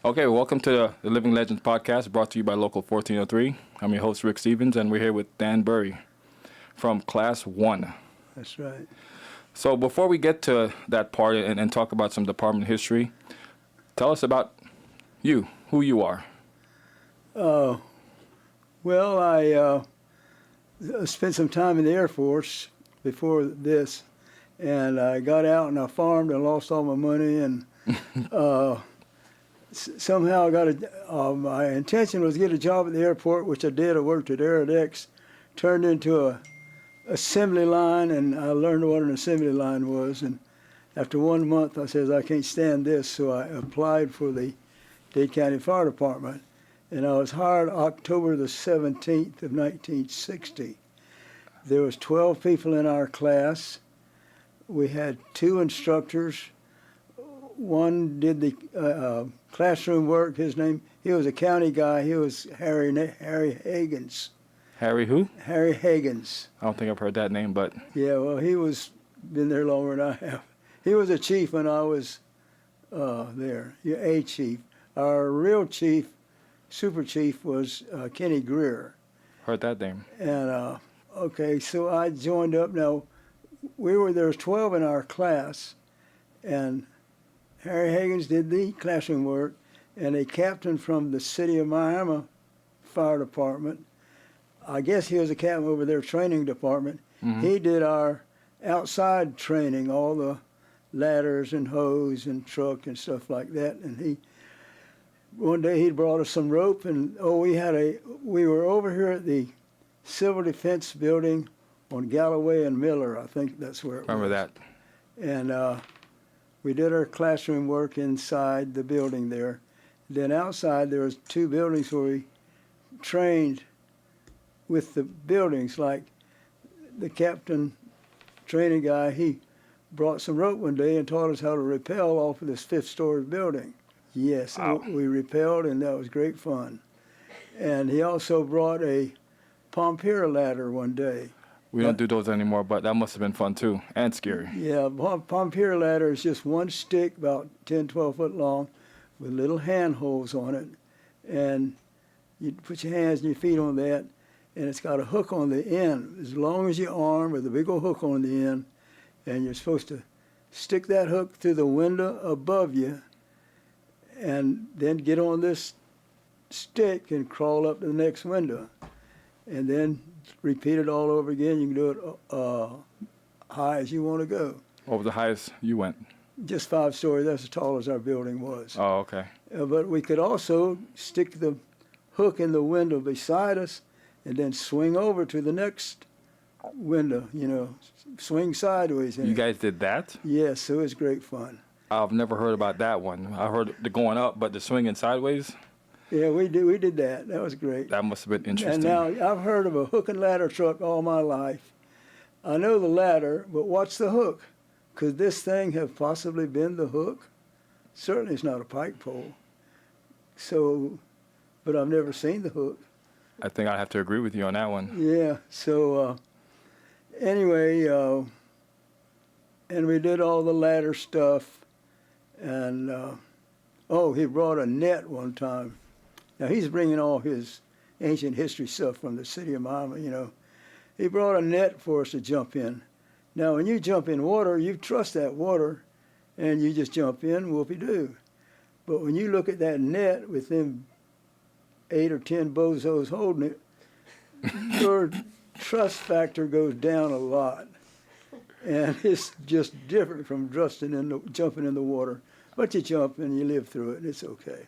Okay, welcome to the Living Legends podcast brought to you by Local 1403. I'm your host, Rick Stevens, and we're here with Dan Burry from Class 1. That's right. So before we get to that part and talk about some department history, tell us about you, who you are. Well, I spent some time in the Air Force before this, and I got out and I farmed and lost all my money, and somehow I got my intention was to get a job at the airport, which I did. I worked at Aerodex, turned into a assembly line, and I learned what an assembly line was. And after 1 month, I says, I can't stand this, so I applied for the Dade County Fire Department. And I was hired October the 17th of 1960. There was 12 people in our class. We had 2 instructors. One did the classroom work. He was a county guy. He was Harry Higgins. Harry who? Harry Higgins. I don't think I've heard that name, but... Yeah, well, been there longer than I have. He was a chief when I was there, a chief. Our real chief, super chief, was Kenny Greer. Heard that name. And, okay, so I joined up. Now, there was 12 in our class, and Harry Higgins did the classroom work, and a captain from the City of Miami Fire Department, I guess he was a captain over their training department. Mm-hmm. He did our outside training, all the ladders and hose and truck and stuff like that. And one day he brought us some rope, and we were over here at the Civil Defense Building on Galloway and Miller. I think that's where it was. Remember that. And we did our classroom work inside the building there. Then outside there was 2 buildings where we trained with the buildings. Like the captain training guy, he brought some rope one day and taught us how to rappel off of this 5th-story building. Yes, wow. We rappelled, and that was great fun. And he also brought a Pompier ladder one day. We don't do those anymore, but that must have been fun too, and scary. Yeah, Pompier ladder is just one stick about 10, 12 foot long with little handholds on it. And you put your hands and your feet on that, and it's got a hook on the end, as long as your arm, with a big old hook on the end. And you're supposed to stick that hook through the window above you, and then get on this stick and crawl up to the next window. And then repeat it all over again. You can do it high as you want to go. What was the highest you went? Just 5 stories. That's as tall as our building was. Oh, okay. But we could also stick the hook in the window beside us and then swing over to the next window, swing sideways. You guys did that? Yes, it was great fun. I've never heard about that one. I heard the going up, but the swinging sideways? Yeah, we did that. That was great. That must have been interesting. And now, I've heard of a hook and ladder truck all my life. I know the ladder, but what's the hook? Could this thing have possibly been the hook? Certainly it's not a pike pole. So, but I've never seen the hook. I think I'd have to agree with you on that one. Yeah, so anyway, and we did all the ladder stuff. And, he brought a net one time. Now, he's bringing all his ancient history stuff from the City of Miami, He brought a net for us to jump in. Now, when you jump in water, you trust that water, and you just jump in, whoopee-doo. But when you look at that net with them 8 or 10 bozos holding it, your trust factor goes down a lot. And it's just different from jumping in the water. But you jump and you live through it, and it's okay.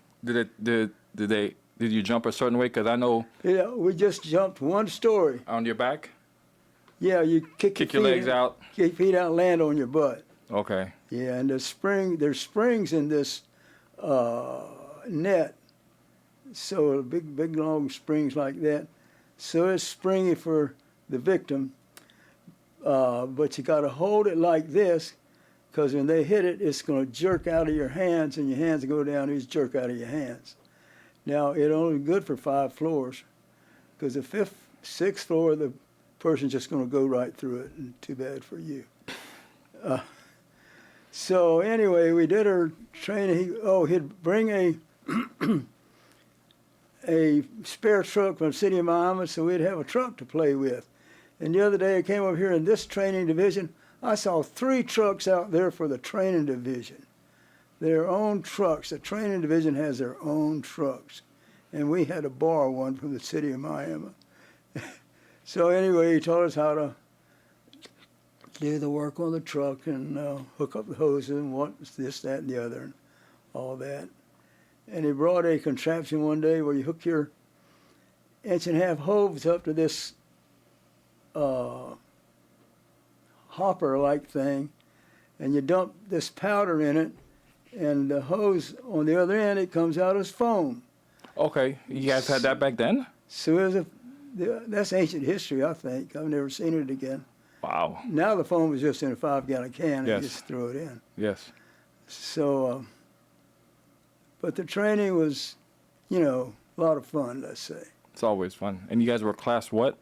Did you jump a certain way? Because I know... Yeah, we just jumped 1 story. On your back? Yeah, you kick your legs out. Kick your feet out and land on your butt. Okay. Yeah, and there's springs in this net. So big long springs like that. So it's springy for the victim. But you got to hold it like this, because when they hit it, it's going to jerk out of your hands, and your hands go down, and it's jerk out of your hands. Now, it's only good for 5 floors, because the 5th, 6th floor, the person's just going to go right through it, and too bad for you. So anyway, we did our training. He'd bring a a spare truck from the city of Miami, so we'd have a truck to play with. And the other day I came over here in this training division, I saw 3 trucks out there for the training division. Their own trucks. The training division has their own trucks. And we had to borrow one from the city of Miami. So anyway, he taught us how to do the work on the truck and hook up the hoses and what's this, that, and the other, and all that. And he brought a contraption one day where you hook your 1.5-inch hose up to this hopper-like thing, and you dump this powder in it, and the hose on the other end, it comes out as foam. Okay, you guys had that back then? So it was that's ancient history, I think. I've never seen it again. Wow. Now the foam is just in a 5-gallon can, and Yes. you just throw it in. Yes. So, but the training was, a lot of fun, let's say. It's always fun. And you guys were class what?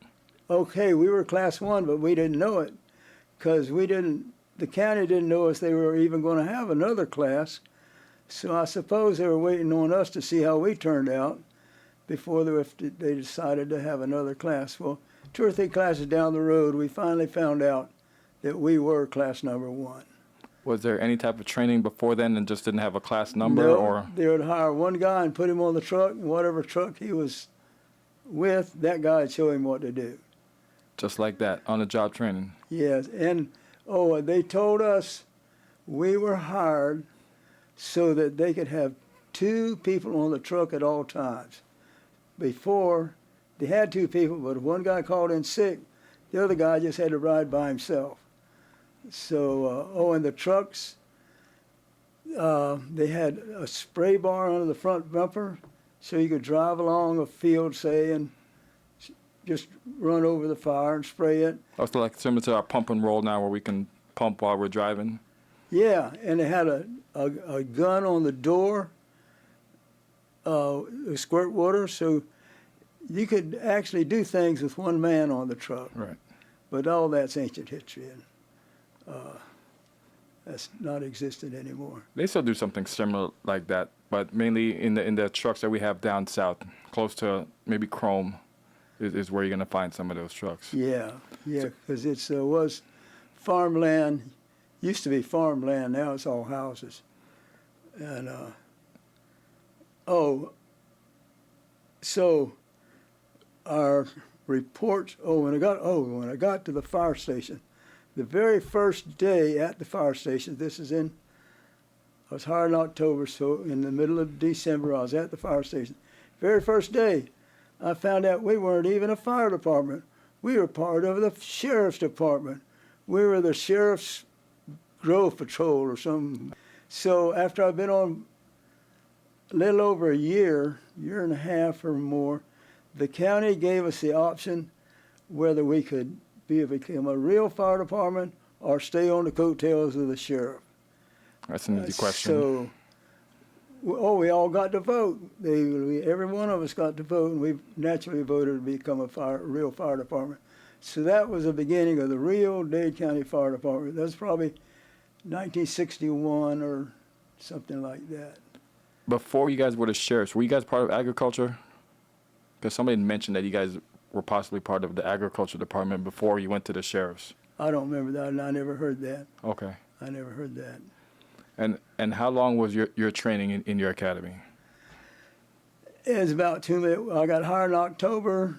Okay, we were class 1, but we didn't know it because the county didn't know if they were even going to have another class. So I suppose they were waiting on us to see how we turned out before they decided to have another class. Well, 2 or 3 classes down the road, we finally found out that we were class number 1. Was there any type of training before then and just didn't have a class number? No, Or they would hire one guy and put him on the truck, and whatever truck he was with, that guy would show him what to do. just like that, on-the-job training? Yes, and they told us we were hired so that they could have 2 people on the truck at all times. Before, they had 2 people, but if one guy called in sick, the other guy just had to ride by himself. So, and the trucks, they had a spray bar under the front bumper, so you could drive along a field, say, and just run over the fire and spray it. Also, like similar to our pump and roll now, where we can pump while we're driving. Yeah, and they had a gun on the door, squirt water, so you could actually do things with one man on the truck. Right. But all that's ancient history, and that's not existent anymore. They still do something similar like that, but mainly in the trucks that we have down south, close to maybe Chrome, is where you're gonna find some of those trucks. Yeah, because it was farmland. Used to be farmland. Now it's all houses. And so our reports. When I got to the fire station, the very first day at the fire station. I was hired in October, so in the middle of December I was at the fire station. Very first day, I found out we weren't even a fire department. We were part of the sheriff's department. We were the sheriff's grove patrol or something. So after I've been on a little over a year and a half or more, the county gave us the option whether we could become a real fire department or stay on the coattails of the sheriff. That's an easy question. So, we all got to vote. Every one of us got to vote, and we naturally voted to become a real fire department. So that was the beginning of the real Dade County Fire Department. That was probably 1961 or something like that. Before you guys were the sheriffs, were you guys part of agriculture? Because somebody mentioned that you guys were possibly part of the agriculture department before you went to the sheriffs. I don't remember that, and I never heard that. Okay. I never heard that. And how long was your training in your academy? It was about 2 minutes. I got hired in October,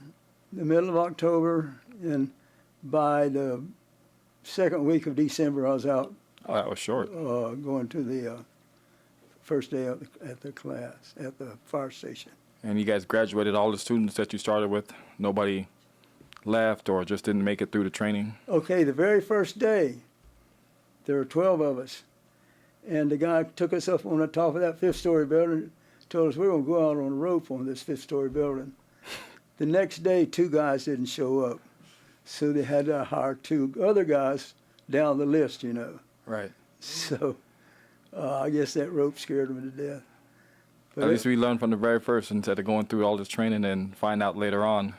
the middle of October, and by the second week of December, I was out. Oh, that was short. Going to the first day at the class at the fire station. And you guys graduated all the students that you started with? Nobody left or just didn't make it through the training? Okay, the very first day, there were 12 of us. And the guy took us up on the top of that 5th-story building, told us we're going to go out on a rope on this 5th-story building. The next day, 2 guys didn't show up. So they had to hire 2 other guys down the list, Right. So I guess that rope scared them to death. But At least we learned from the very first instead of going through all this training and find out later on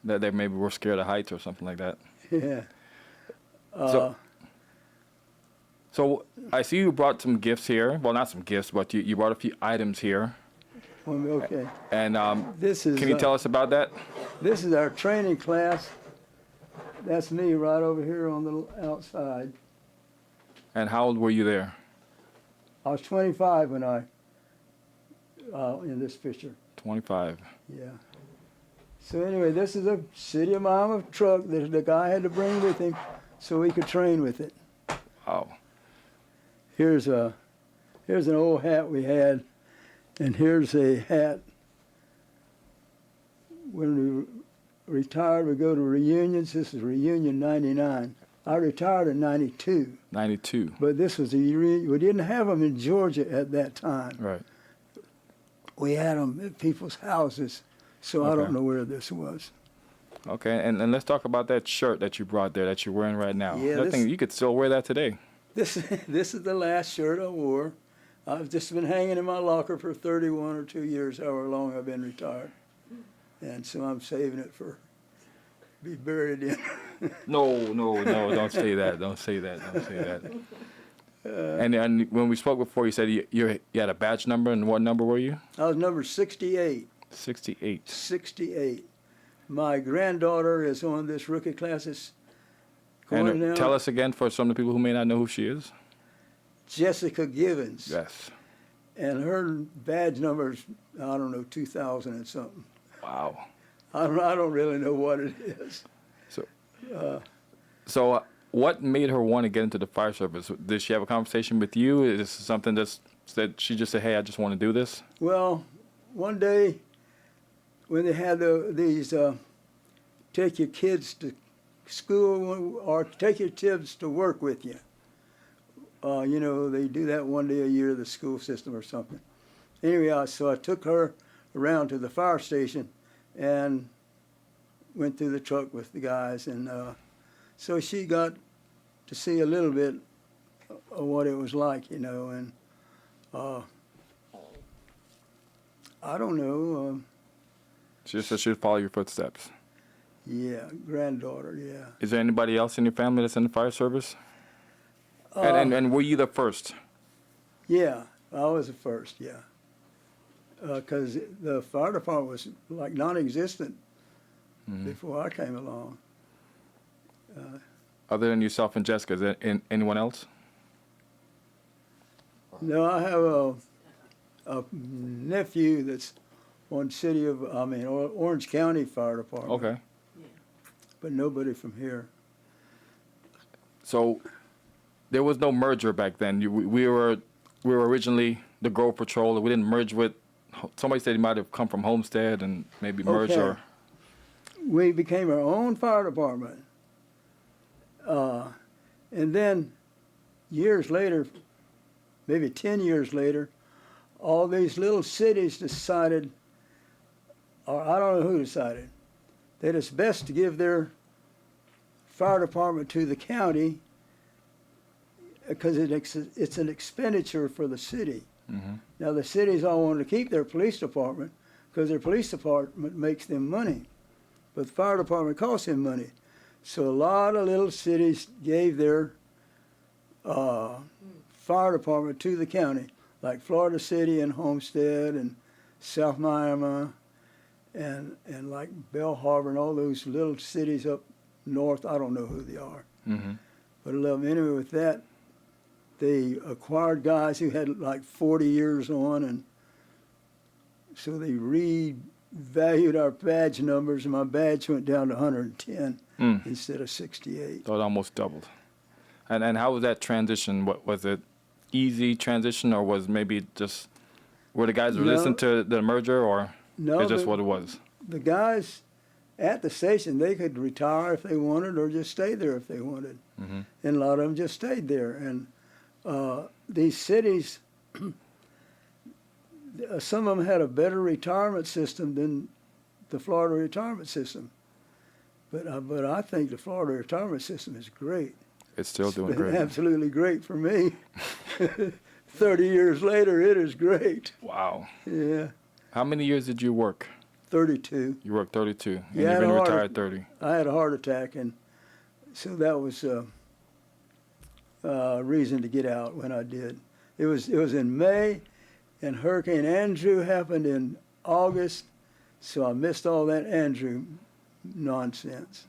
that they maybe were scared of heights or something like that. Yeah. So I see you brought some gifts here. Well, not some gifts, but you brought a few items here. Okay. And This is can you tell us about that? this is our training class. That's me right over here on the outside. And how old were you there? I was 25 when I in this picture. 25. Yeah. So anyway, this is a City of Miami truck that the guy had to bring with him so he could train with it. Wow. Here's an old hat we had, and here's a hat. When we retired, we go to reunions. This is reunion '99. I retired in '92. 92. But this was a reunion. We didn't have them in Georgia at that time. Right. We had them at people's houses, so I Okay. don't know where this was. Okay, and let's talk about that shirt that you brought there that you're wearing right now. Yeah, That this- thing, you could still wear that today. This is the last shirt I wore. I've just been hanging in my locker for 31 or 2 years, however long I've been retired. And so I'm saving it for be buried in. No, don't say that. Don't say that. Don't say that. And when we spoke before, you said you had a badge number, and what number were you? I was number 68. 68. 68. My granddaughter is on this rookie class. It's going And now. tell us again for some of the people who may not know who she is. Jessica Givens. Yes. And her badge number is, I don't know, 2000 and something. Wow. I don't really know what it is. So what made her want to get into the fire service? Did she have a conversation with you? Is this something that she just said, hey, I just want to do this? Well, one day when they had these take your kids to school or take your kids to work with you. You know, they do that one day a year, the school system or something. Anyway, so I took her around to the fire station and went through the truck with the guys. And so she got to see a little bit of what it was like, you know. And I don't know. She just said she'd follow your footsteps. Yeah, granddaughter, yeah. Is there anybody else in your family that's in the fire service? And were you the first? Yeah, I was the first, yeah. Because the fire department was like non-existent before I came along. Other than yourself and Jessica, is there anyone else? No, I have a nephew that's on Orange County Fire Department. Okay. But nobody from here. So there was no merger back then. We were originally the Grove Patrol. We didn't merge with. Somebody said he might have come from Homestead and maybe merged Okay. or. We became our own fire department. And then years later, maybe 10 years later, all these little cities decided, or I don't know who decided, that it's best to give their fire department to the county because it's an expenditure for the city. Mm-hmm. Now, the cities all wanted to keep their police department because their police department makes them money, but the fire department costs them money. So a lot of little cities gave their fire department to the county, like Florida City and Homestead and South Miami and like Bell Harbor and all those little cities up north. I don't know who they are. Mm-hmm. But I love them. Anyway, with that, they acquired guys who had like 40 years on, and so they revalued our badge numbers, and my badge went down to 110 instead of 68. So it almost doubled. And how was that transition? What was it? Easy transition, or was maybe just were the guys resistant to the merger, or No, it's just what it was? The guys at the station, they could retire if they wanted or just stay there if they wanted. Mm-hmm. And a lot of them just stayed there. And these cities, some of them had a better retirement system than the Florida retirement system. But I think the Florida retirement system is great. It's still doing It's been great. absolutely great for me. 30 years later, it is great. Wow. Yeah, How many years did you work? 32. You worked 32, and Yeah, you've I had been a heart retired 30. I had a heart attack, and so that was a reason to get out when I did. It was in May, And Hurricane Andrew happened in August, so I missed all that Andrew nonsense.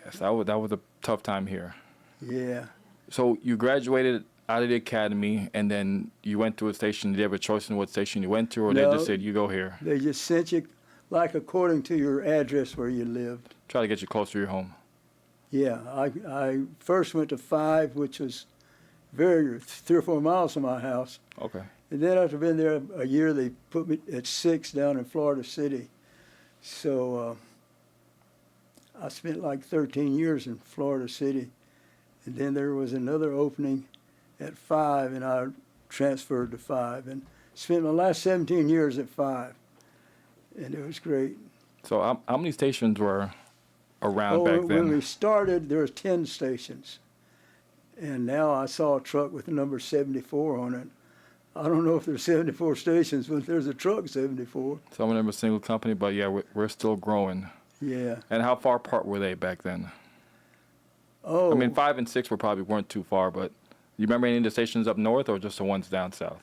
Yes, that was a tough time here. Yeah. So you graduated out of the academy, and then you went to a station. Did you have a choice in what station you went to, or they No. just said, you go here? They just sent you, like, according to your address where you lived. Try to get you closer to your home. Yeah, I first went to 5, which was 3 or 4 miles from my house. Okay. And then after being there a year, they put me at 6 down in Florida City. So I spent like 13 years in Florida City. And then there was another opening at 5, and I transferred to 5 and spent my last 17 years at 5. And it was great. So how many stations were around back then? When we started, there was 10 stations. And now I saw a truck with the number 74 on it. I don't know if there's 74 stations, but there's a truck 74. Some of them are single company, but yeah, we're still growing. Yeah. And how far apart were they back then? Oh. I mean, 5 and 6 weren't too far, but you remember any of the stations up north or just the ones down south?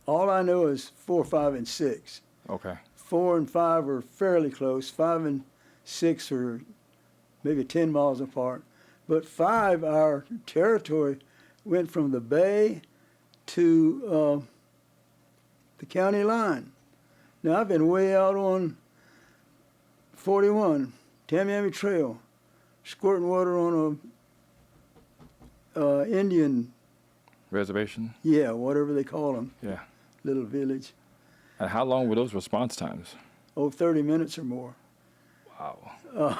All I know is 4, 5, and 6. Okay. 4 and 5 are fairly close. 5 and 6 are maybe 10 miles apart. But 5, our territory went from the bay to the county line. Now, I've been way out on 41, Tamiami Trail, squirting water on a Indian, Reservation? yeah, whatever they call them, Yeah. little village. And how long were those response times? 30 minutes or more. Wow.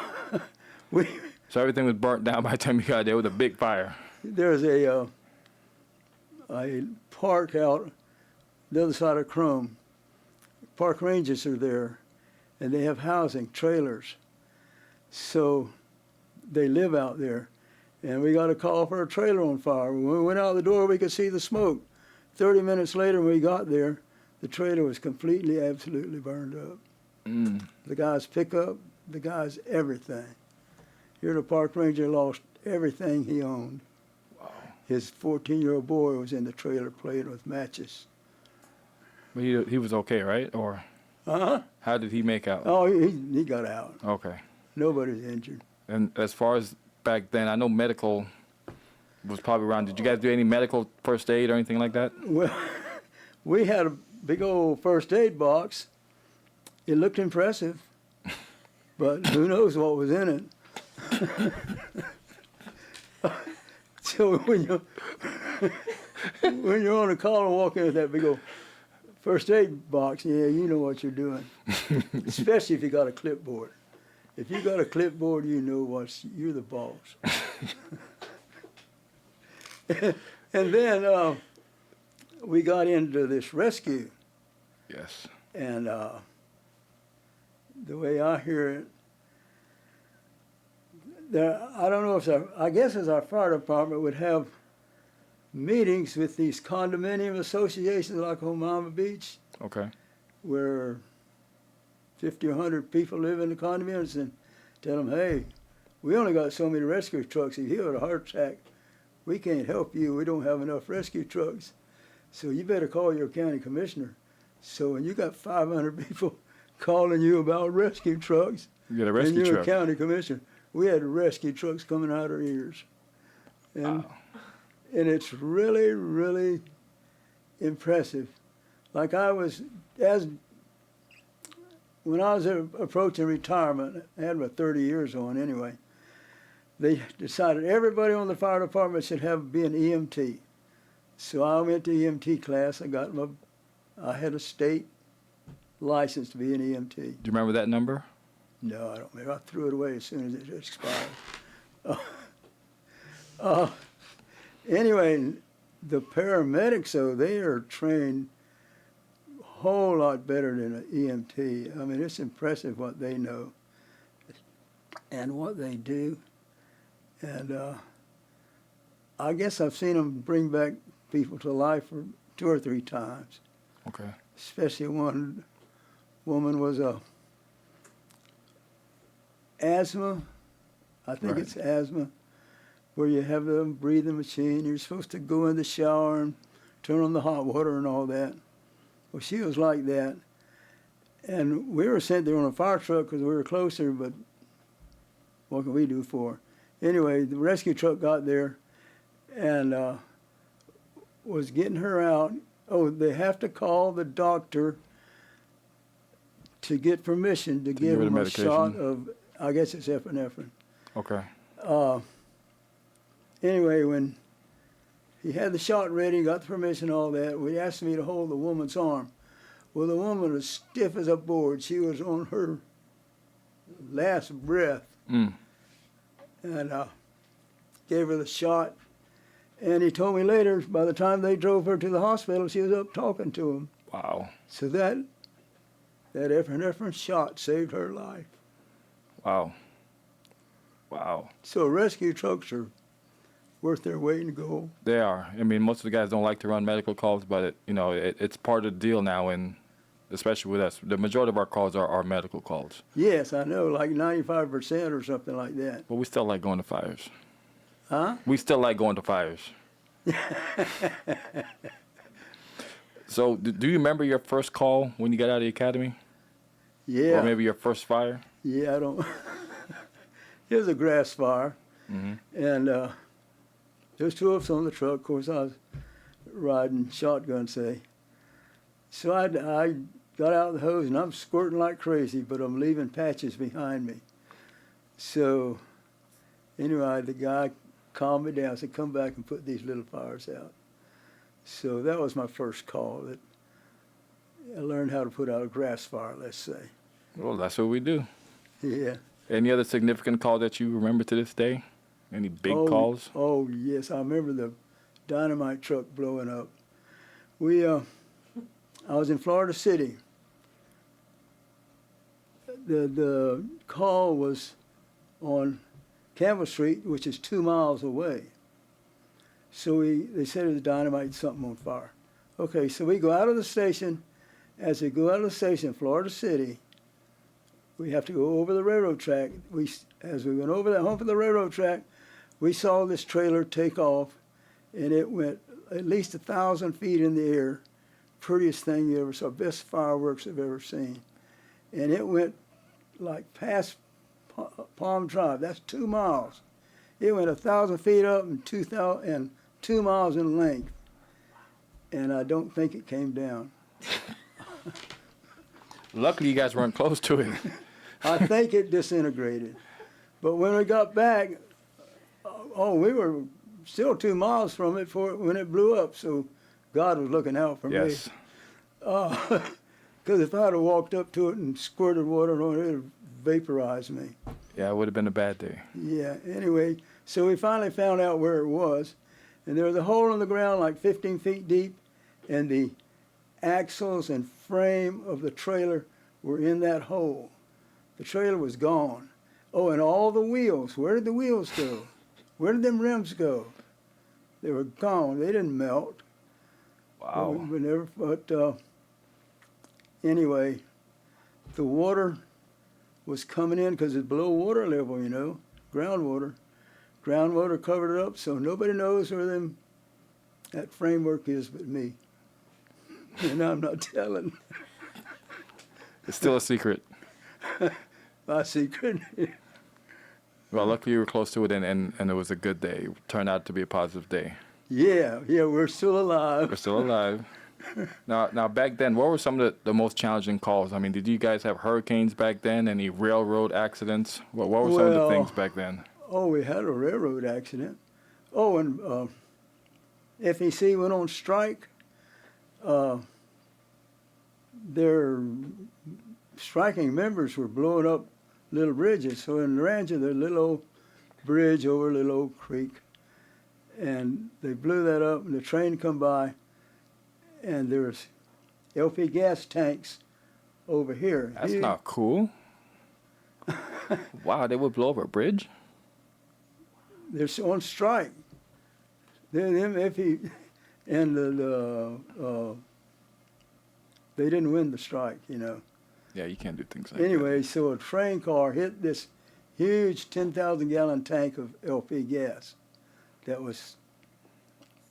We So everything was burnt down by the time you got there with a big fire. There's a park out the other side of Crum. Park rangers are there, and they have housing, trailers. So they live out there. And we got a call for a trailer on fire. When we went out the door, we could see the smoke. 30 minutes later, when we got there, the trailer was completely, absolutely burned up. Mm. The guy's pickup, the guy's everything. Here the park ranger lost everything he owned. Wow. His 14-year-old boy was in the trailer playing with matches. But he was okay, right? Or Uh-huh. how did he make out? Oh, he got out. Okay. Nobody's injured. And as far as back then, I know medical was probably around. Did you guys do any medical first aid or anything like that? Well, we had a big old first aid box. It looked impressive, but who knows what was in it. So when you're on a call and walk in with that big old first aid box, yeah, you know what you're doing. Especially if you got a clipboard. If you got a clipboard, you know you're the boss. And then we got into this rescue, Yes. and the way I hear it, I don't know if I guess as our fire department would have meetings with these condominium associations like Omama Beach, Okay. where 50 or 100 people live in the condominiums, and tell them, hey, we only got so many rescue trucks. If you have a heart attack, we can't help you. We don't have enough rescue trucks. So you better call your county commissioner. So when you got 500 people calling you about rescue trucks, You get a and rescue you're truck. a county commissioner, we had rescue trucks coming out our ears. And, Wow. and it's really, really impressive. Like when I was approaching retirement, I had about 30 years on anyway, they decided everybody on the fire department should be an EMT. So I went to EMT class. I had a state license to be an EMT. Do you remember that number? No, I don't remember. I threw it away as soon as it expired. Anyway, the paramedics, though, they are trained a whole lot better than an EMT. I mean, it's impressive what they know and what they do. And I guess I've seen them bring back people to life for 2 or 3 times. Okay. Especially one woman was asthma. I think Right. it's asthma, where you have the breathing machine. You're supposed to go in the shower and turn on the hot water and all that. Well, she was like that. And we were sent there on a fire truck because we were closer, but what can we do for her? Anyway, the rescue truck got there and was getting her out. Oh, they have to call the doctor to get permission to give give her him the a shot medication? of, I guess it's epinephrine. Okay. Anyway, when he had the shot ready, got the permission, all that, we asked me to hold the woman's arm. Well, the woman was stiff as a board. She was on her last breath. Mm. And gave her the shot. And he told me later, by the time they drove her to the hospital, she was up talking to him. Wow. So that epinephrine shot saved her life. Wow. Wow. So rescue trucks are worth their weight in gold. They are. I mean, most of the guys don't like to run medical calls, but it's part of the deal now, and especially with us, the majority of our calls are medical calls. Yes, I know, like 95% or something like that. But we still like going to fires. Huh? We still like going to fires. So, do you remember your first call when you got out of the academy? Yeah. Or maybe your first fire? Yeah, I don't. It was a grass fire. Mm-hmm. And there was two of us on the truck. Of course, I was riding shotgun, say. So I got out of the hose, and I'm squirting like crazy, but I'm leaving patches behind me. So anyway, the guy calmed me down, said, come back and put these little fires out. So that was my first call. That I learned how to put out a grass fire, let's say. Well, that's what we do. Yeah. Any other significant call that you remember to this day? Any big calls? Oh, yes. I remember the dynamite truck blowing up. I was in Florida City. The call was on Campbell Street, which is 2 miles away. So they said it was dynamite, something on fire. Okay, so we go out of the station. As we go out of the station, Florida City, we have to go over the railroad track. As we went over that hump of the railroad track, we saw this trailer take off, and it went at least 1,000 feet in the air. Prettiest thing you ever saw, best fireworks I've ever seen. And it went like past Palm Drive. That's 2 miles. It went 1,000 feet up and 2 miles in length. And I don't think it came down. Luckily, you guys weren't close to it. I think it disintegrated. But when we got back, we were still 2 miles from it when it blew up. So God was looking out for me. Yes. Because if I had walked up to it and squirted water on it, it would have vaporized me. Yeah, it would have been a bad day. Yeah, anyway, so we finally found out where it was. And there was a hole in the ground like 15 feet deep, and the axles and frame of the trailer were in that hole. The trailer was gone. Oh, and all the wheels, where did the wheels go? Where did them rims go? They were gone. They didn't melt. Wow. But anyway, the water was coming in because it's below water level, groundwater. Groundwater covered it up, so nobody knows where that framework is but me. And I'm not telling. It's still a secret. My secret. Well, luckily you were close to it, and it was a good day. It turned out to be a positive day. Yeah, we're still alive. We're still alive. Now, back then, what were some of the most challenging calls? I mean, did you guys have hurricanes back then? Any railroad accidents? What were some of the things back then? Oh, we had a railroad accident. Oh, and FEC went on strike. Their striking members were blowing up little bridges. So in Rancho, there's a little old bridge over Little Oak Creek. And they blew that up, and the train come by, and there's LP gas tanks over here. That's not cool. Wow, they would blow over a bridge? They're on strike. They didn't win the strike, Yeah, you can't do things like Anyway, so a train car hit this huge 10,000-gallon tank of LP gas. There was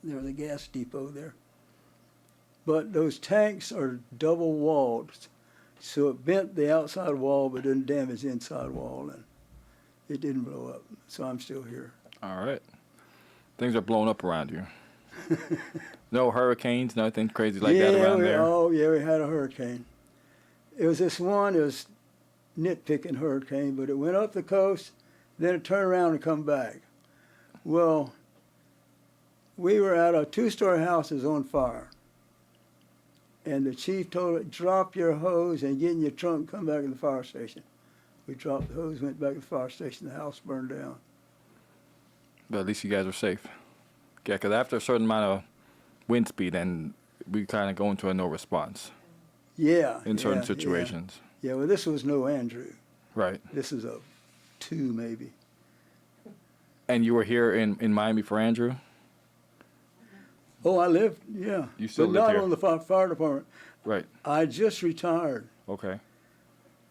a gas depot there. but those tanks are double walled, so it bent the outside wall but didn't damage the inside wall, and it didn't blow up. So I'm still here. All right. Things are blowing up around you. No hurricanes, nothing crazy like that around there? Oh, yeah, we had a hurricane. It was this one, it was nitpicking hurricane, but it went up the coast, then it turned around and come back. Well, we were at a two-story house that was on fire. And the chief told it, drop your hose and get in your trunk and come back to the fire station. We dropped the hose, went back to the fire station, the house burned down. But at least you guys are safe. Yeah, because after a certain amount of wind speed, then we kind of go into a no response. Yeah. In certain situations. Yeah, well, this was no Andrew. Right. This is a 2 maybe. And you were here in Miami for Andrew? Oh, I lived, yeah. You still but live not here? on the fire department. Right. I just retired. Okay.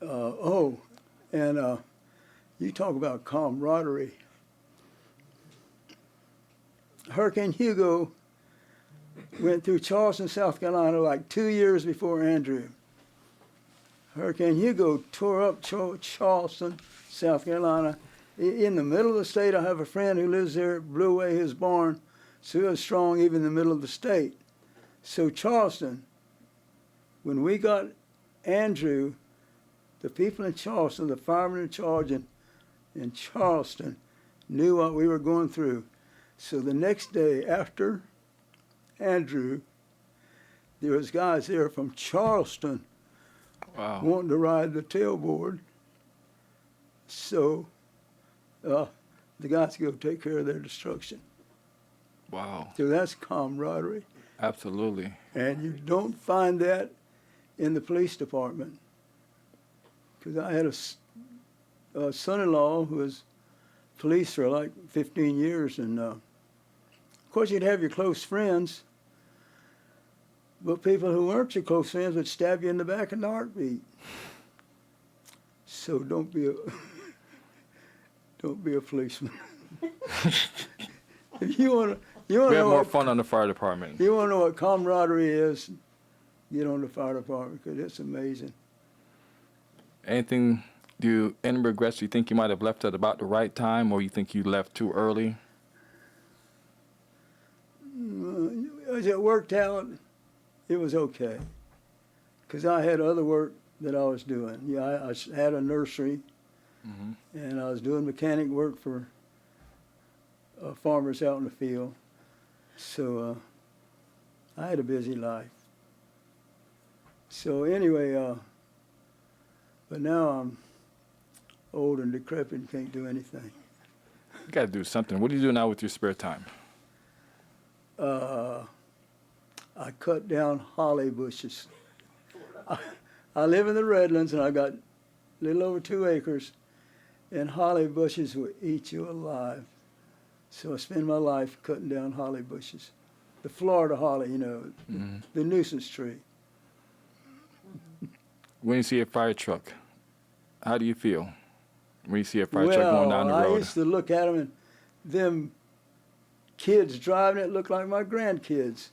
And you talk about camaraderie. Hurricane Hugo went through Charleston, South Carolina, like 2 years before Andrew. Hurricane Hugo tore up Charleston, South Carolina. In the middle of the state, I have a friend who lives there, blew away his barn, so it was strong even in the middle of the state. So Charleston, when we got Andrew, the people in Charleston, the firemen in charge in Charleston, knew what we were going through. So the next day after Andrew, there was guys there from Charleston wanting to ride the tailboard. So the guys go take care of their destruction. Wow. So that's camaraderie. Absolutely. And you don't find that in the police department. Because I had a son-in-law who was police for like 15 years, and of course you'd have your close friends, but people who weren't your close friends would stab you in the back in the heartbeat. So don't be a policeman. If you want to We have more fun on the fire department. You want to know what camaraderie is, get on the fire department, because it's amazing. Any regrets you think you might have left at about the right time, or you think you left too early? As it worked out, it was okay. Because I had other work that I was doing. Yeah, I had a nursery, and I was doing mechanic work for farmers out in the field. So I had a busy life. So anyway, but now I'm old and decrepit and can't do anything. You got to do something. What do you do now with your spare time? I cut down holly bushes. I live in the Redlands, and I got a little over 2 acres, and holly bushes will eat you alive. So I spend my life cutting down holly bushes. The Florida holly, the nuisance tree. When you see a fire truck, how do you feel? When you see a fire truck going down the road? I used to look at them, and them kids driving it look like my grandkids.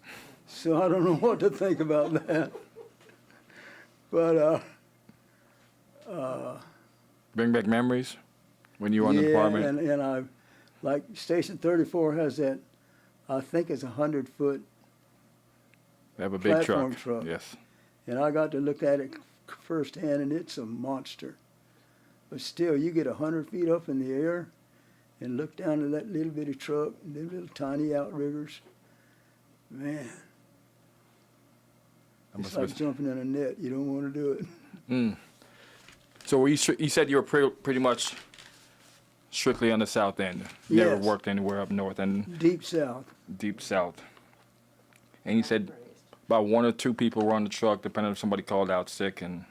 So I don't know what to think about that. But bring back memories when you were on the department? and I, like Station 34 has that, I think it's 100-foot They have a big platform truck. Yes. And I got to look at it firsthand, and it's a monster. But still, you get 100 feet up in the air and look down at that little bitty truck, and them little tiny outriggers. Man, it's like jumping in a net. You don't want to do it. So you said you were pretty much strictly on the south end. You never Yes. worked anywhere up north and Deep south. deep south. And you said about 1 or 2 people were on the truck, depending if somebody called out sick. And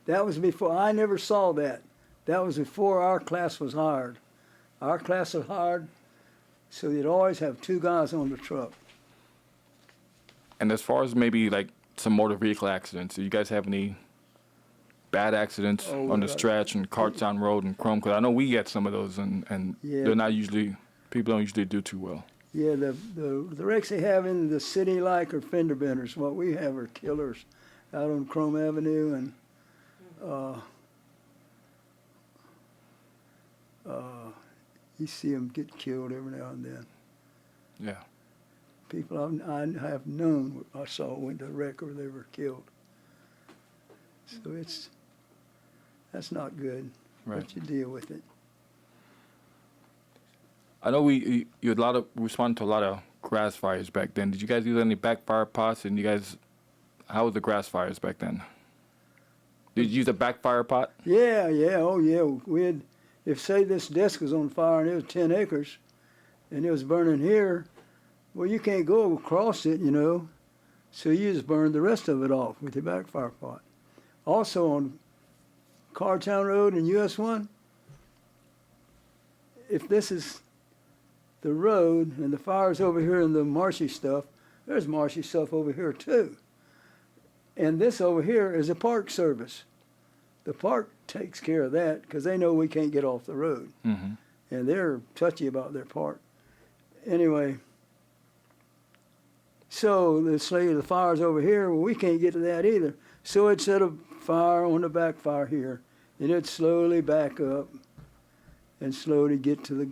That was before, I never saw that. That was before our class was hired. Our class was hired, so you'd always have 2 guys on the truck. And as far as maybe like some motor vehicle accidents, do you guys have any bad accidents on the stretch and Carttown Road and Chrome? Because I know we get some of those, and Yeah. they're not usually, people don't usually do too well. Yeah, the wrecks they have in the city like are fender benders. What we have are killers out on Chrome Avenue and you see them get killed every now and then. Yeah. People I have known, I saw went to a wreck or they were killed. So that's not good. Right. But you deal with it. I know you had responded to a lot of grass fires back then. Did you guys use any backfire pots? And how was the grass fires back then? Did you use a backfire pot? Yeah, oh yeah. We had, if say this desk was on fire and it was 10 acres and it was burning here, well, you can't go across it, So you just burn the rest of it off with your backfire pot. Also on Cartown Road and US 1, if this is the road and the fire's over here and the marshy stuff, there's marshy stuff over here too. And this over here is a park service. The park takes care of that because they know we can't get off the road. Mm-hmm. And they're touchy about their park. Anyway, so let's say the fire's over here, well, we can't get to that either. So it set a fire on the backfire here, and it'd slowly back up and slowly get to the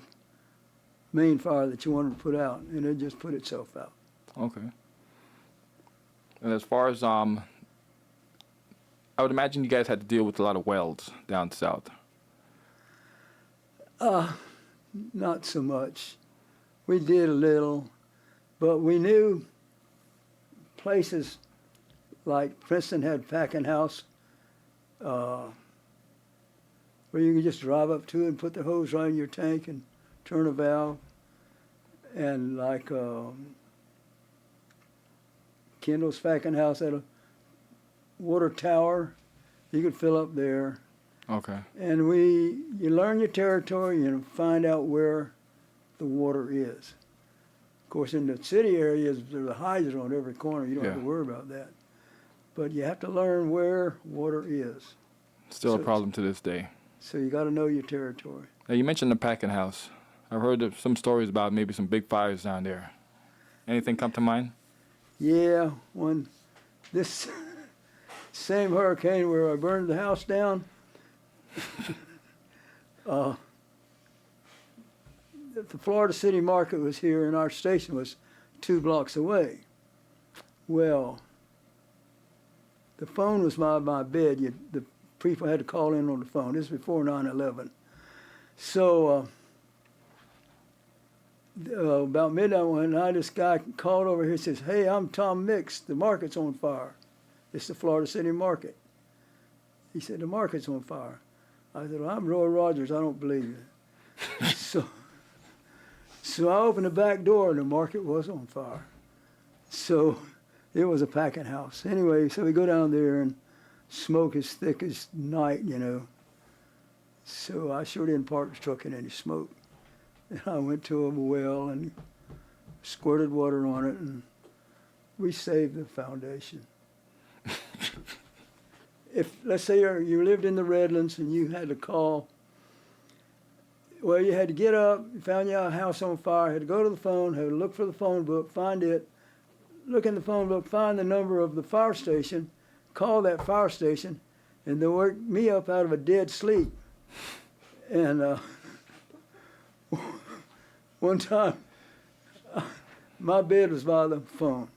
main fire that you wanted to put out, and it just put itself out. Okay. And as far as I would imagine you guys had to deal with a lot of welds down south. Not so much. We did a little, but we knew places like Princeton had packing house where you could just drive up to it and put the hose right in your tank and turn a valve. And like Kendall's packing house had a water tower, you could fill up there. Okay. And you learn your territory and find out where the water is. Of course, in the city areas, there's a hydrant on every corner. You don't have to worry about that. But you have to learn where water is. Still a problem to this day. So you got to know your territory. Now, you mentioned the packing house. I've heard of some stories about maybe some big fires down there. Anything come to mind? Yeah, when this same hurricane where I burned the house down, the Florida City Market was here and our station was 2 blocks away. Well, the phone was by my bed. The people had to call in on the phone. This was before 9/11. So about midnight one night, this guy called over here and says, "Hey, I'm Tom Mix. The market's on fire." It's the Florida City Market. He said, "The market's on fire." I said, "Well, I'm Roy Rogers. I don't believe you." So I opened the back door and the market was on fire. So it was a packing house. Anyway, so we go down there and smoke as thick as night, So I sure didn't park the truck in any smoke. And I went to a well and squirted water on it, and we saved the foundation. If, let's say you lived in the Redlands and you had to call, well, you had to get up, you found your house on fire, had to go to the phone, had to look for the phone book, find it, look in the phone book, find the number of the fire station, call that fire station, and they worked me up out of a dead sleep. And one time, my bed was by the phone.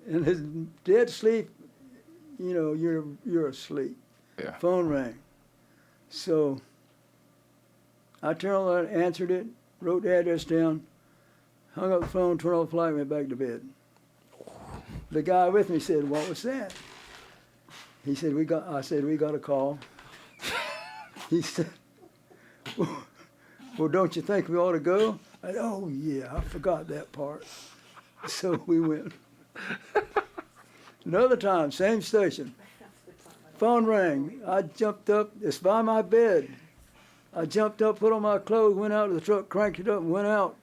And his dead sleep, you're asleep. Yeah. Phone rang. So I turned on that, answered it, wrote the address down, hung up the phone, turned off the light, went back to bed. The guy with me said, "What was that?" He said, I said, "We got a call." He said, "Well, don't you think we ought to go?" I said, "Oh, yeah, I forgot that part." So we went. Another time, same station. Phone rang. I jumped up. It's by my bed. I jumped up, put on my clothes, went out to the truck, cranked it up, and went out.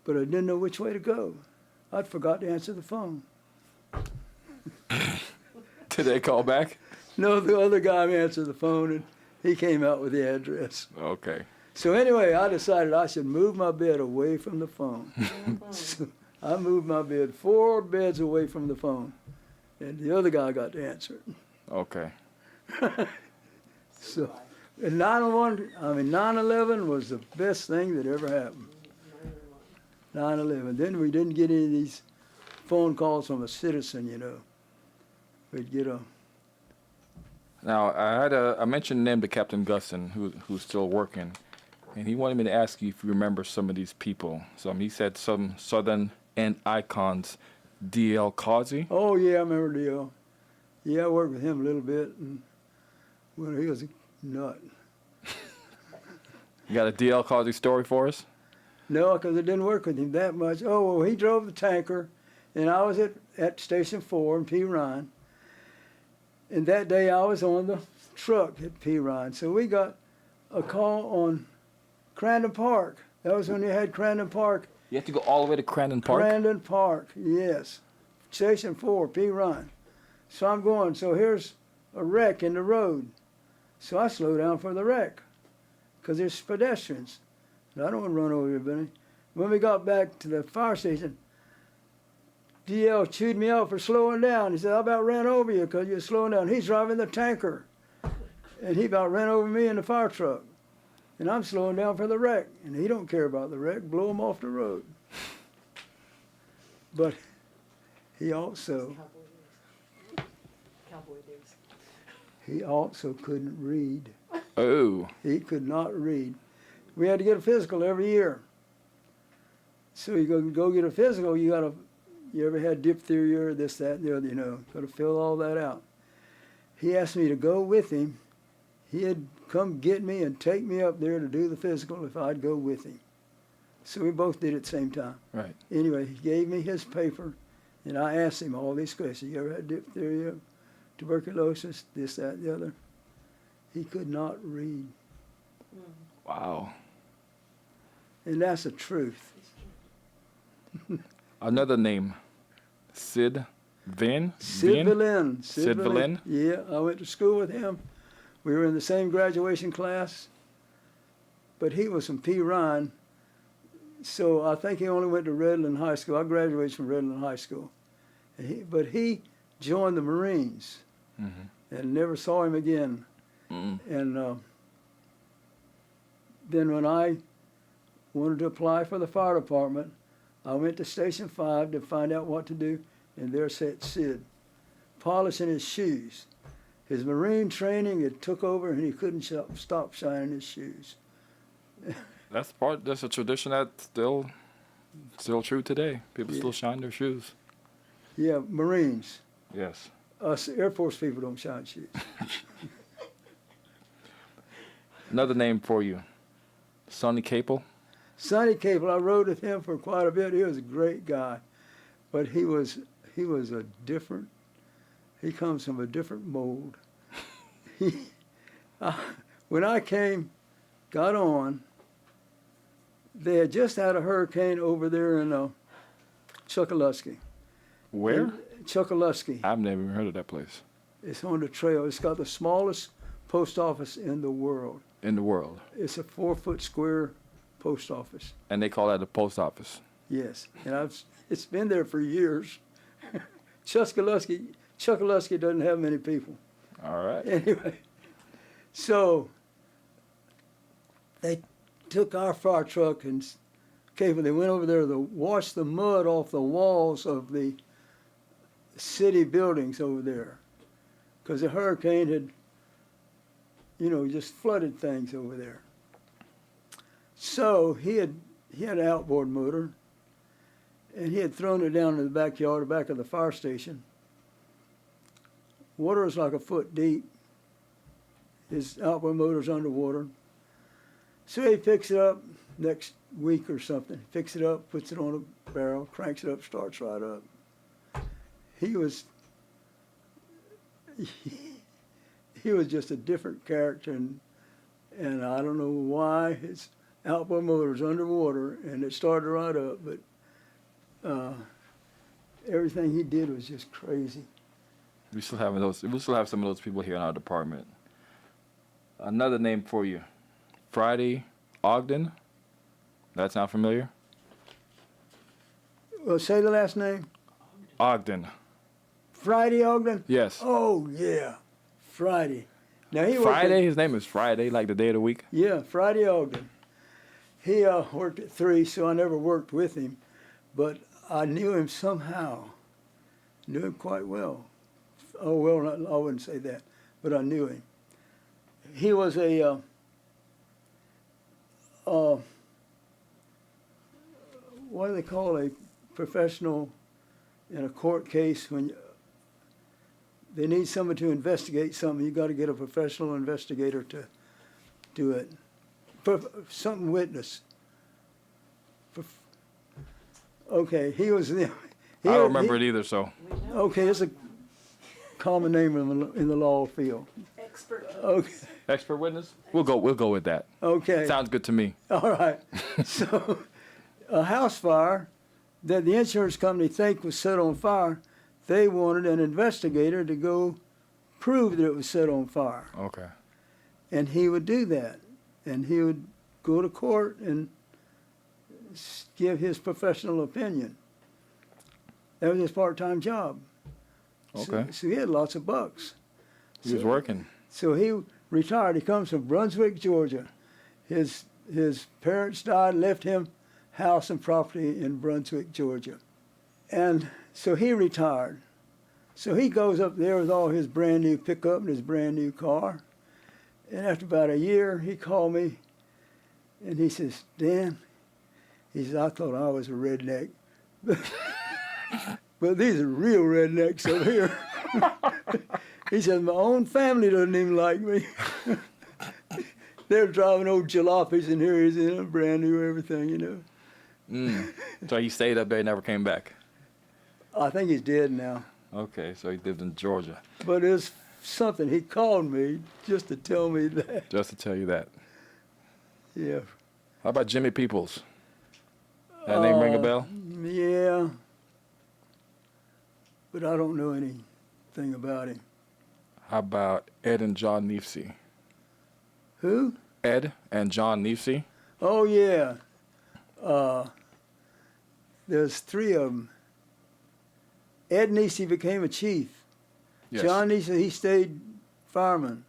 But I didn't know which way to go. I'd forgot to answer the phone. Did they call back? No, the other guy answered the phone, and he came out with the address. Okay. So anyway, I decided I should move my bed away from the phone. So I moved my bed 4 beds away from the phone, and the other guy got to answer it. Okay. So, and 9/11 was the best thing that ever happened. 9/11. Then we didn't get any of these phone calls from a citizen, you know. We'd get a. Now, I mentioned the name to Captain Gusson, who's still working, and he wanted me to ask you if you remember some of these people. So he said some Southern End icons, D.L. Causey. Oh yeah, I remember D.L. Yeah, I worked with him a little bit, and well, he was a nut. You got a D.L. Causey story for us? No, because I didn't work with him that much. Oh, well, he drove the tanker, and I was at Station 4 in P. Ryan. And that day I was on the truck at P. Ryan. So we got a call on Crandon Park. That was when you had Crandon Park. You have to go all the way to Crandon Park? Crandon Park, yes. Station 4, P. Ryan. So I'm going, so here's a wreck in the road. So I slow down for the wreck, because there's pedestrians. And I don't want to run over everybody. When we got back to the fire station, DL chewed me out for slowing down. He said, I about ran over you because you're slowing down. He's driving the tanker. And he about ran over me in the fire truck. And I'm slowing down for the wreck. And he don't care about the wreck. Blow him off the road. But he also couldn't read. Oh. He could not read. We had to get a physical every year. So you go get a physical, you ever had diphtheria or this, that, and the other, you know, got to fill all that out. He asked me to go with him. He'd come get me and take me up there to do the physical if I'd go with him. So we both did it at the same time. Right. Anyway, he gave me his paper, and I asked him all these questions. You ever had diphtheria, tuberculosis, this, that, and the other? He could not read. Wow. And that's the truth. Another name, Sid Vin? Sid Villain. Sid Villain? Yeah, I went to school with him. We were in the same graduation class, but he was from P. Ryan, so I think he only went to Redland High School. I graduated from Redland High School. But he joined the Marines and never saw him again. And then when I wanted to apply for the fire department, I went to Station 5 to find out what to do, and there sat Sid, polishing his shoes. His Marine training had took over, and he couldn't stop shining his shoes. That's a tradition that's still true today. People still shine their shoes. Yeah, Marines. Yes. Us Air Force people don't shine shoes. Another name for you, Sonny Capel. Sonny Cable, I rode with him for quite a bit. He was a great guy, but he was a different. He comes from a different mold. When I got on, they had just had a hurricane over there in Chokoloskee. Where? Chokoloskee. I've never even heard of that place. It's on the trail. It's got the smallest post office in the world. In the world. It's a 4-foot square post office. And they call that the post office. Yes, and it's been there for years. Chokoloskee doesn't have many people. All right. Anyway, so they took our fire truck and they went over there to wash the mud off the walls of the city buildings over there, because the hurricane had, just flooded things over there. So he had an outboard motor, and he had thrown it down in the backyard, the back of the fire station. Water was like a foot deep. His outboard motor's underwater. So he picks it up next week or something, picks it up, puts it on a barrel, cranks it up, starts right up. He was just a different character, and I don't know why his outboard motor was underwater and it started right up, but everything he did was just crazy. We still have some of those people here in our department. Another name for you, Friday Ogden. That sound familiar? Well, say the last name. Ogden. Friday Ogden? Yes. Oh, yeah. Friday. Now he worked Friday? at, His name is Friday, like the day of the week? yeah, Friday Ogden. He worked at 3, so I never worked with him, but I knew him somehow. Knew him quite well. Oh, well, I wouldn't say that, but I knew him. He was a what do they call a professional in a court case when they need someone to investigate something? You got to get a professional investigator to do it. Something witness. Okay, he was the. I don't remember it either, so. Okay, it's a common name in the law field. Expert. Okay. Expert witness? We'll go with that. Okay. Sounds good to me. All right. So, a house fire that the insurance company think was set on fire, they wanted an investigator to go prove that it was set on fire. Okay. And he would do that. And he would go to court and give his professional opinion. That was his part-time job. Okay. So he had lots of bucks. He was working. So he retired. He comes from Brunswick, Georgia. His parents died, left him house and property in Brunswick, Georgia. And so he retired. So he goes up there with all his brand new pickup and his brand new car. And after about a year, he called me and he says, Dan, he says, I thought I was a redneck. But these are real rednecks over here. He says, my own family doesn't even like me. They're driving old jalopies, and here he's in a brand new everything, you know. So he stayed up there and never came back. I think he's dead now. Okay, so he lived in Georgia. But it's something. He called me just to tell me that. Just to tell you that. Yeah. How about Jimmy Peoples? That name ring a bell? Yeah. But I don't know anything about him. How about Ed and John Neefsey? Who? Ed and John Neefsey? Oh, yeah. There's 3 of them. Ed Neesey became a chief. Yes. John Neesey, he stayed fireman.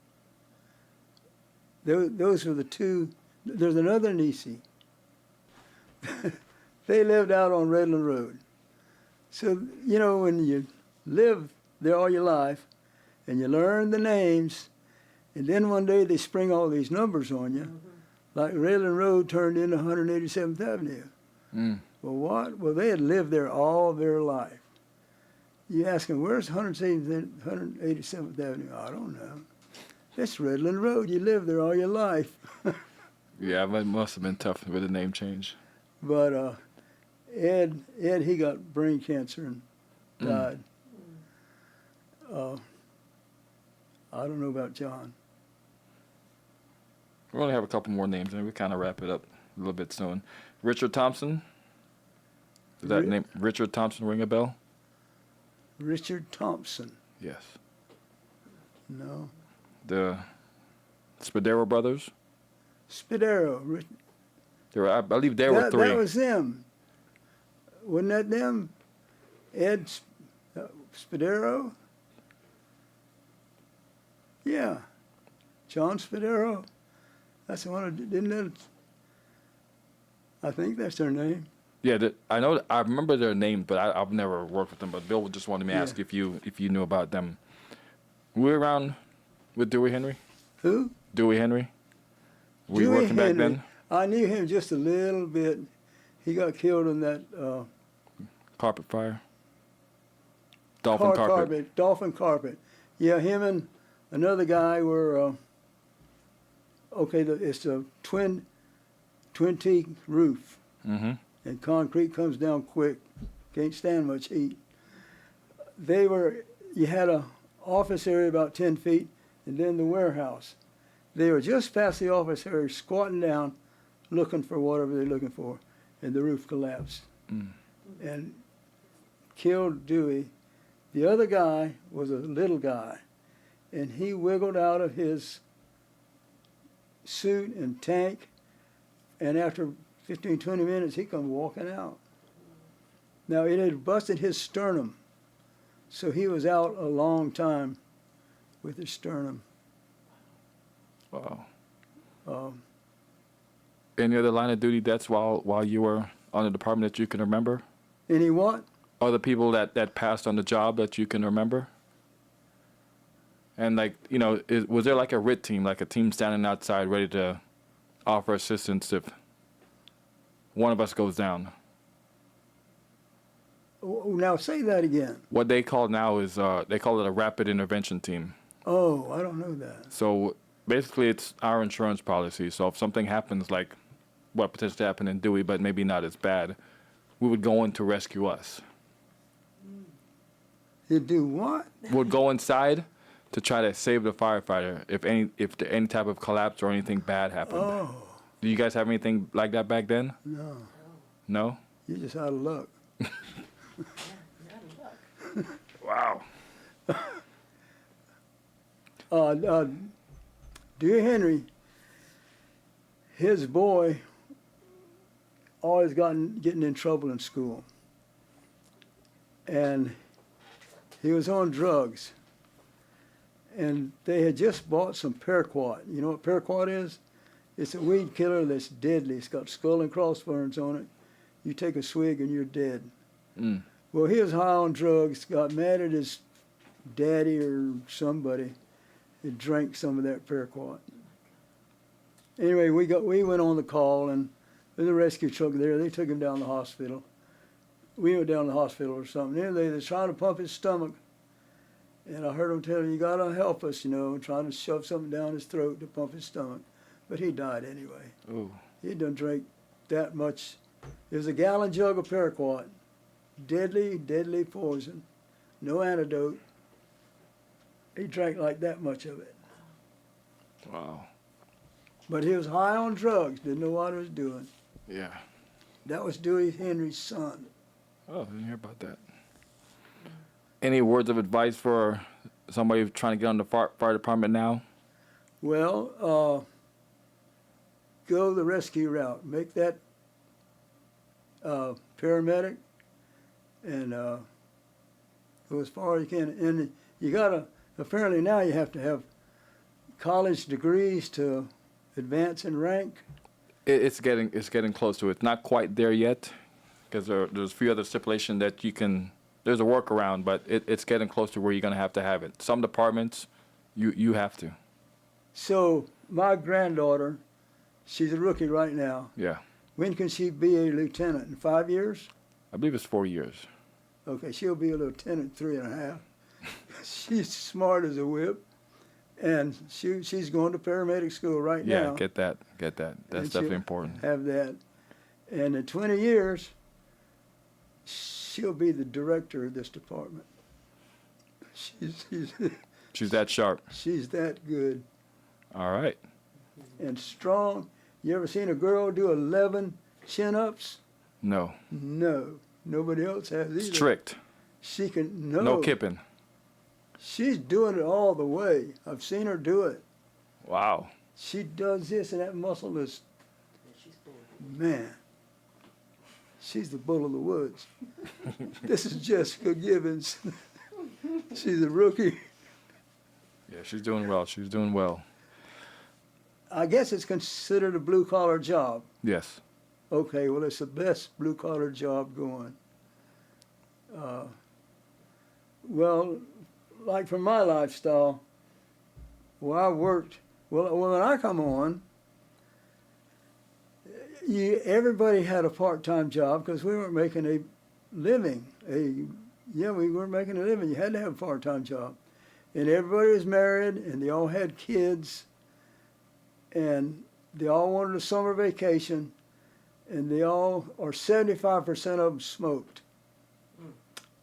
Those were the 2. There's another Neesey. They lived out on Redland Road. So, you know, when you live there all your life and you learn the names, and then one day they spring all these numbers on you, like Redland Road turned into 187th Avenue. Well, what? Well, they had lived there all their life. You ask them, where's 187th Avenue? I don't know. It's Redland Road. You lived there all your life. Yeah, it must have been tough with the name change. But Ed, he got brain cancer and died. I don't know about John. We only have a couple more names, and we kind of wrap it up a little bit soon. Richard Thompson. Does that name Richard Thompson ring a bell? Richard Thompson. Yes. No. The Spadero brothers. Spadero. I believe there were 3. That was them. Wasn't that them? Ed Spadero? Yeah. John Spadero. That's the one, didn't it? I think that's their name. Yeah, I know. I remember their names, but I've never worked with them. But Bill just wanted me to ask if you knew about them. Were you around with Dewey Henry? Who? Dewey Henry. Were you working back then? I knew him just a little bit. He got killed in that Carpet fire. Dolphin carpet. Dolphin carpet. Yeah, him and another guy were. It's a twin teak roof. Mm-hmm. And concrete comes down quick. Can't stand much heat. You had a office area about 10 feet, and then the warehouse. They were just past the office area, squatting down, looking for whatever they're looking for, and the roof collapsed and killed Dewey. The other guy was a little guy, and he wiggled out of his suit and tank and after 15, 20 minutes, he come walking out. Now, it had busted his sternum, so he was out a long time with his sternum. Wow. Um, Any other line of duty deaths while you were on the department that you can remember? Any what? Other people that passed on the job that you can remember? And like, you know, was there like a RIT team, like a team standing outside ready to offer assistance if one of us goes down? Now, say that again. What they call now is, they call it a rapid intervention team. Oh, I don't know that. So basically it's our insurance policy. So if something happens like what potentially happened in Dewey, but maybe not as bad, we would go in to rescue us. You do what? Would go inside to try to save the firefighter if any type of collapse or anything bad happened. Oh, Do you guys have anything like that back then? no. No? You're just out of luck. Wow. Dewey Henry, his boy always getting in trouble in school. And he was on drugs. And they had just bought some paraquat. You know what paraquat is? It's a weed killer that's deadly. It's got skull and crossbones on it. You take a swig and you're dead. Mm. Well, he was high on drugs, got mad at his daddy or somebody, and drank some of that paraquat. Anyway, we went on the call, and there's a rescue truck there. They took him down to the hospital. We went down to the hospital or something. Anyway, they were trying to pump his stomach, and I heard him tell him, "You gotta help us," you know, trying to shove something down his throat to pump his stomach. But he died anyway. Ooh. He done drank that much. It was a gallon jug of paraquat. Deadly, deadly poison. No antidote. He drank like that much of it. Wow. But he was high on drugs, didn't know what he was doing. Yeah. That was Dewey Henry's son. Oh, I didn't hear about that. Any words of advice for somebody trying to get on the fire department now? Well, go the rescue route. Make that paramedic and go as far as you can. And you gotta, apparently now you have to have college degrees to advance in rank. It's getting close to it. It's not quite there yet, because there's a few other stipulations that you can. There's a workaround, but it's getting close to where you're gonna have to have it. Some departments, you have to. So my granddaughter, she's a rookie right now. Yeah. When can she be a lieutenant? In 5 years? I believe it's 4 years. Okay, she'll be a lieutenant in 3.5. She's smart as a whip, and she's going to paramedic school right now. Yeah, get that. That's And definitely she'll important. Have that, and in 20 years, she'll be the director of this department. She's that sharp. She's that good All right. and strong. You ever seen a girl do 11 chin-ups? No. No, nobody else has either. Strict. She can no. No kipping. She's doing it all the way. I've seen her do it. Wow. She does this, and that muscle is, man. She's the bull of the woods. This is Jessica Gibbons. She's a rookie. Yeah, she's doing well. She's doing well. I guess it's considered a blue-collar job. Yes. Okay, well, it's the best blue-collar job going. Well, like for my lifestyle, where I worked, well, when I come on, everybody had a part-time job because we weren't making a living. We weren't making a living. You had to have a part-time job. And everybody was married, and they all had kids, and they all wanted a summer vacation, and they all, or 75% of them smoked.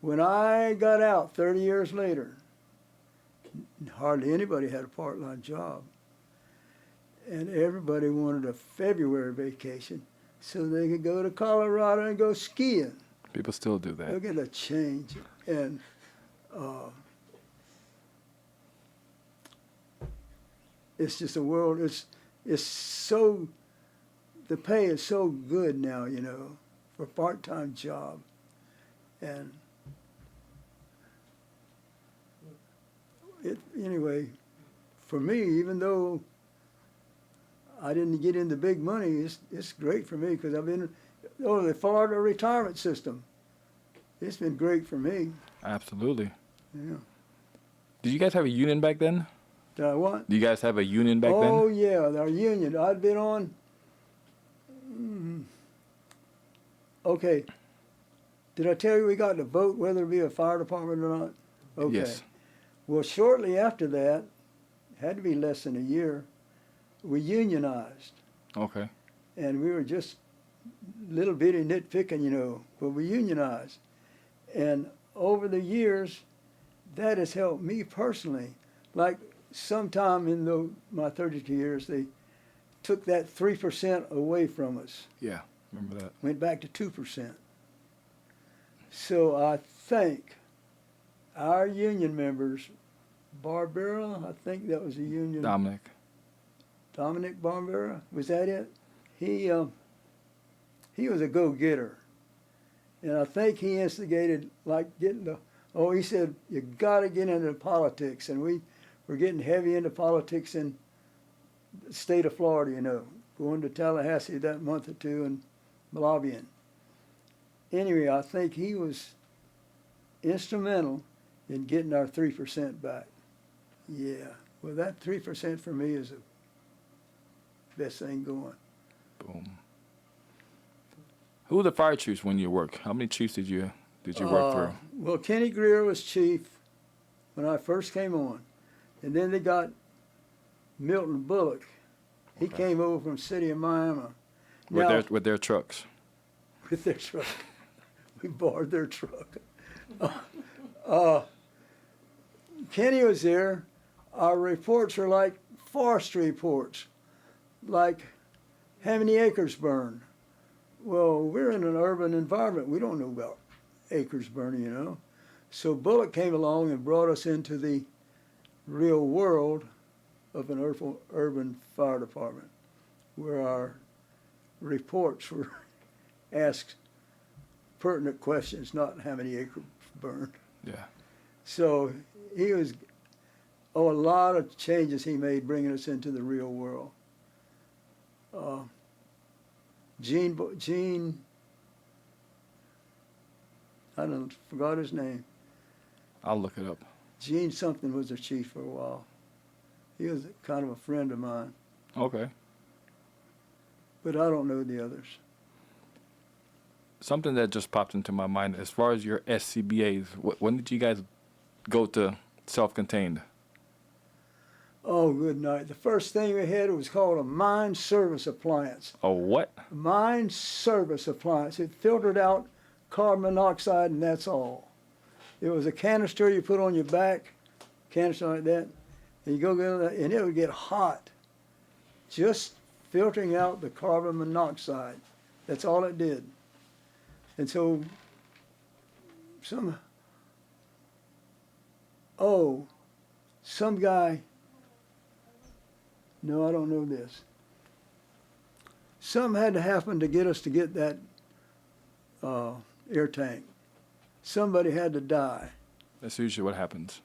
When I got out 30 years later, hardly anybody had a part-time job. And everybody wanted a February vacation so they could go to Colorado and go skiing. People still do that. Look at the change. And it's just a world, it's so the pay is so good now, you know, for a part-time job. And anyway, for me, even though I didn't get into big money, it's great for me because I've been, the Florida retirement system. It's been great for me. Absolutely. Yeah. Did you guys have a union back then? Did I what? Do you guys have a union back then? Oh, yeah, our union. I'd been on, okay. Did I tell you we got to vote whether to be a fire department or not? Okay. Yes. Well, shortly after that, had to be less than a year, we unionized. Okay. And we were just little bitty nitpicking, you know, but we unionized. And over the years, that has helped me personally. Like sometime in my 32 years, they took that 3% away from us. Yeah, remember that. Went back to 2%. So I think our union members, Barbera, I think that was a union. Dominic Barbera, was that it? He was a go-getter. And I think he instigated like getting he said, you gotta get into politics. And we were getting heavy into politics in the state of Florida, you know, going to Tallahassee that month or two and lobbying. Anyway, I think he was instrumental in getting our 3% back. Yeah, well, that 3% for me is the best thing going. Boom. Who were the fire chiefs when you worked? How many chiefs did you work through? Well, Kenny Greer was chief when I first came on. And then they got Milton Bullock. He came over from city of Miami. With their trucks. With their truck. We borrowed their truck. Kenny was there. Our reports are like forestry reports, like how many acres burned. Well, we're in an urban environment. We don't know about acres burning, you know. So Bullock came along and brought us into the real world of an urban fire department, where our reports were asked pertinent questions, not how many acres burned. Yeah. So he was, a lot of changes he made bringing us into the real world. Gene, I forgot his name. I'll look it up. Gene something was the chief for a while. He was kind of a friend of mine. Okay. But I don't know the others. Something that just popped into my mind, as far as your SCBAs, when did you guys go to self-contained? Oh, good night. The first thing we had was called a mine service appliance. A what? Mine service appliance. It filtered out carbon monoxide, and that's all. It was a canister you put on your back, canister like that, and you go get that, and it would get hot, just filtering out the carbon monoxide. That's all it did. And so some guy, no, I don't know this. Something had to happen to get us to get that air tank. Somebody had to die. That's usually what happens.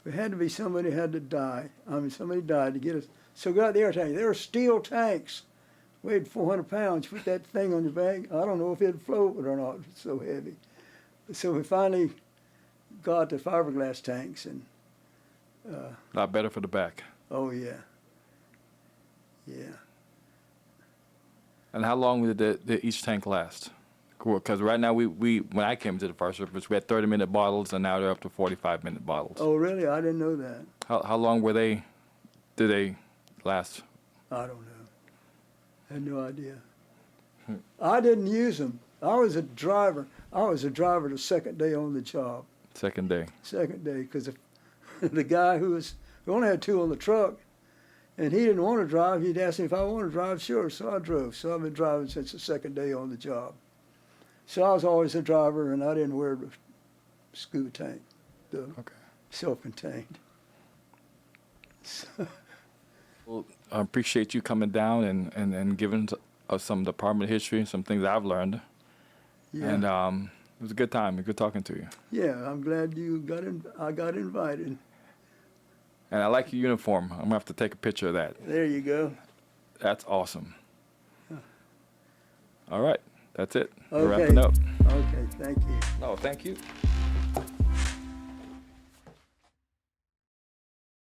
It had to be somebody had to die. Somebody died to get us. So we got the air tank. They were steel tanks. Weighed 400 pounds. Put that thing on your back. I don't know if it'd float or not. It's so heavy. So we finally got the fiberglass tanks. And a lot better for the back. oh, yeah. Yeah. And how long did each tank last? Because right now, when I came to the fire service, we had 30-minute bottles, and now they're up to 45-minute bottles. Oh, really? I didn't know that. How long did they last? I don't know. I had no idea. I didn't use them. I was a driver. The second day on the job. Second day, because the guy we only had two on the truck, and he didn't want to drive. He'd ask me if I wanted to drive. Sure, so I drove. So I've been driving since the second day on the job. So I was always a driver, and I didn't wear the scuba tank, the self-contained. So. Well, I appreciate you coming down and giving us some department history, some things I've learned. Yeah. And it was a good time. Good talking to you. Yeah, I'm glad I got invited. And I like your uniform. I'm going to have to take a picture of that. There you go. That's awesome. All right. That's it. We're Okay. wrapping up. Okay, thank you. No, thank you.